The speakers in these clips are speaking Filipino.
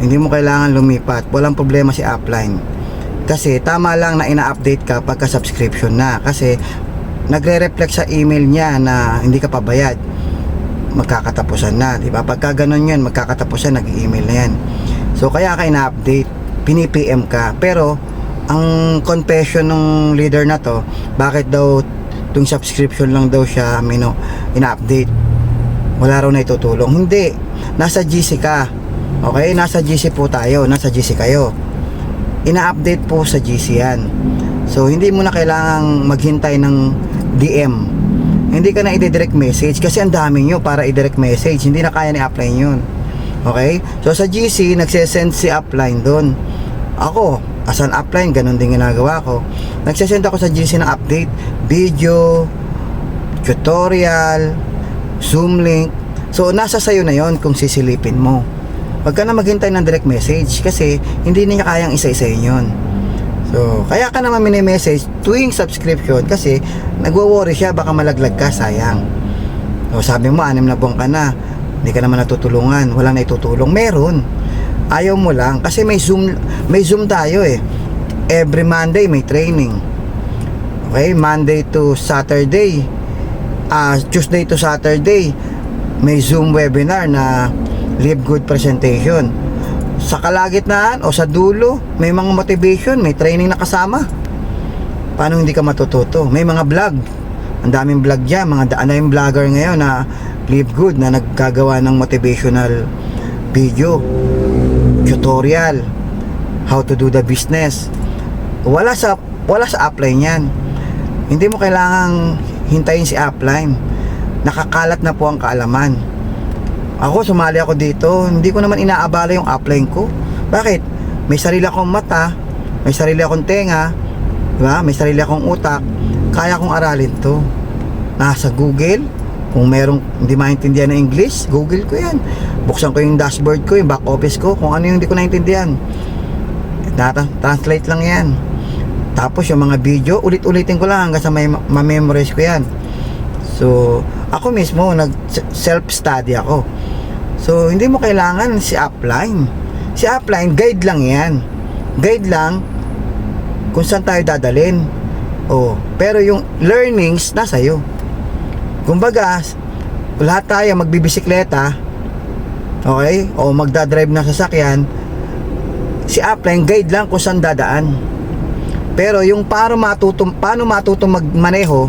Hindi mo kailangan lumipat. Walang problema si upline. Kasi tama lang na ina-update ka pagka subscription na. Kasi nagre-reflect sa email niya na hindi ka pabayad. Magkakatapusan na, di ba? Pagka ganun yun, magkakatapusan, nag-email na yan. So kaya ka ina-update, pini-PM ka. Pero ang confession ng leader na to, bakit daw itong subscription lang daw siya ina-update? Wala raw na itutulong. Hindi, nasa GC ka. Okay, nasa GC po tayo, nasa GC kayo. Ina-update po sa GC yan. So hindi mo na kailangang maghintay ng DM. Hindi ka na i-direct message kasi ang dami nyo para i-direct message. Hindi na kaya ni upline yun. Okay, so sa GC nagsesend si upline doon. Ako as an upline, ganun din ginagawa ko. Nagsesend ako sa GC ng update, video, tutorial, Zoom link. So nasa sayo na yon kung sisilipin mo. Huwag ka na maghintay ng direct message kasi hindi niya kayang isa-isayin yun. So kaya ka naman mini-message tuwing subscription kasi nagwo-worry siya baka malaglag ka, sayang. So sabi mo 6 na buwan ka na, hindi ka naman natutulungan, walang naitutulong. Meron, ayaw mo lang kasi may Zoom tayo eh. Every Monday may training. Okay, Monday to Saturday, Tuesday to Saturday may Zoom webinar na Live Good presentation. Sa kalagitnaan o sa dulo may mga motivation, may training na kasama. Paano hindi ka matututo? May mga vlog, ang daming vlog dyan, mga daming vlogger ngayon na Live Good na naggagawa ng motivational video, tutorial, how to do the business. Wala sa upline yan. Hindi mo kailangang hintayin si upline. Nakakalat na po ang kaalaman. Ako, sumali ako dito, hindi ko naman inaabala yung upline ko. Bakit? May sarili akong mata, may sarili akong tenga, diba? May sarili akong utak. Kaya kong aralin to. Nasa Google, kung merong hindi maintindihan ng English, Google ko yan. Buksan ko yung dashboard ko, yung back office ko, kung ano yung hindi ko naintindihan. Translate lang yan. Tapos yung mga video, ulit-ulitin ko lang hanggang sa ma-memorize ko yan. So, ako mismo, nag-self-study ako. So, hindi mo kailangan si upline. Si upline, guide lang yan. Guide lang kung saan tayo dadalhin. Oh, pero yung learnings, nasa iyo. Kumbaga, lahat tayo magbibisikleta, okay? O magdadrive ng sasakyan, si upline, guide lang kung saan dadaan. Pero yung paano matutong magmaneho,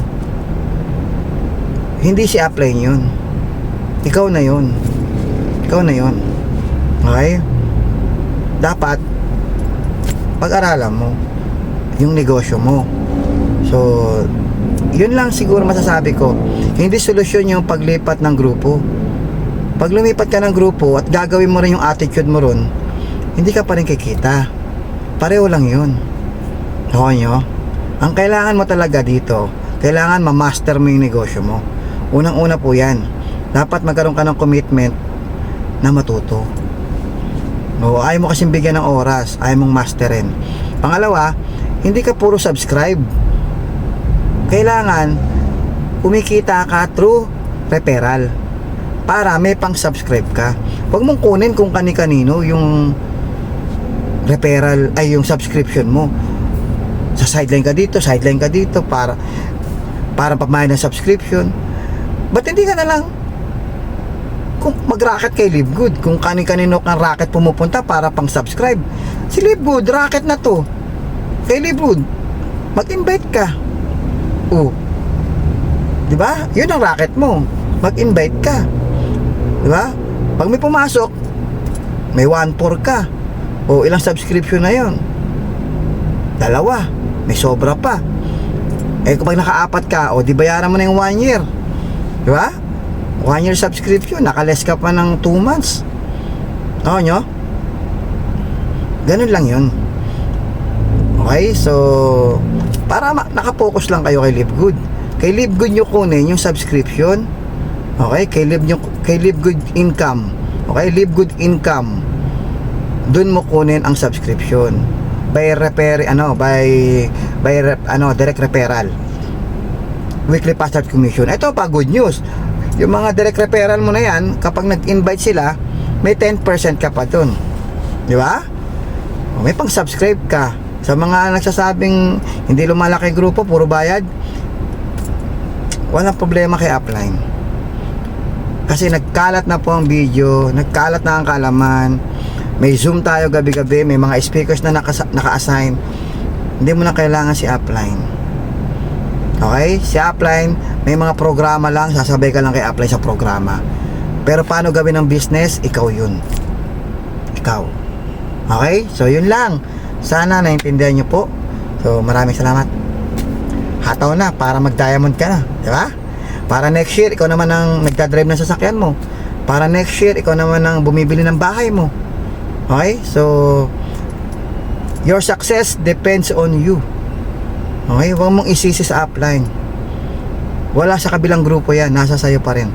hindi si upline yun. Ikaw na yun. Ikaw na yun. Okay? Dapat pag-aralan mo yung negosyo mo. So yun lang siguro masasabi ko. Hindi solusyon yung paglipat ng grupo. Pag lumipat ka ng grupo at gagawin mo rin yung attitude mo ron, hindi ka pa rin kikita. Pareho lang yun. Okay nyo? Ang kailangan mo talaga dito, kailangan ma-master mo yung negosyo mo. Unang-una po yan, dapat magkaroon ka ng commitment na matuto. O, ayaw mo kasing bigyan ng oras, ayaw mong masterin. Pangalawa, hindi ka puro subscribe. Kailangan kumikita ka through referral para may pang subscribe ka. Huwag mong kunin kung kani-kanino yung referral ay yung subscription mo. Sa sideline ka dito para pagmayad ng subscription. Ba't hindi ka na lang kung mag-racket kay Live Good, kung kani-kanino kang racket pumupunta para pang subscribe. Si Live Good, racket na to. Kay Live Good, mag-invite ka. Oh, diba? Yun ang racket mo. Mag-invite ka. Diba? Pag may pumasok, may 1-4 ka. O ilang subscription na yun? 2. May sobra pa. Eh kapag naka-4 ka, o di bayaran mo na yung 1 year. Diba? 1 year subscription, nakales ka pa ng 2 months. Oo nyo? Ganun lang yun. Okay, so para nakapokus lang kayo kay Live Good. Kay Live Good nyo kunin yung subscription. Okay, kay Live Good income. Okay, Live Good income. Doon mo kunin ang subscription. By direct referral. Weekly password commission. Ito pa good news. Yung mga direct referral mo na yan, kapag nag-invite sila, may 10% ka pa dun. Di ba? O, may pang-subscribe ka. Sa mga nagsasabing hindi lumalaki grupo, puro bayad, walang problema kay upline. Kasi nagkalat na po ang video, nagkalat na ang kaalaman, may Zoom tayo gabi-gabi, may mga speakers na naka-assign. Hindi mo na kailangan si upline. Okay? Si upline, may mga programa lang, sasabay ka lang kay upline sa programa. Pero paano gawin ng business? Ikaw yun. Ikaw. Okay? So yun lang. Sana naintindihan nyo po. So maraming salamat. Hataw na para mag-diamond ka na. Diba? Para next year, ikaw naman ang nagdadrive ng sasakyan mo. Para next year, ikaw naman ang bumibili ng bahay mo. Okay? So, your success depends on you. Okay? Huwag mong isisi sa upline. Wala sa kabilang grupo yan. Nasa sayo pa rin.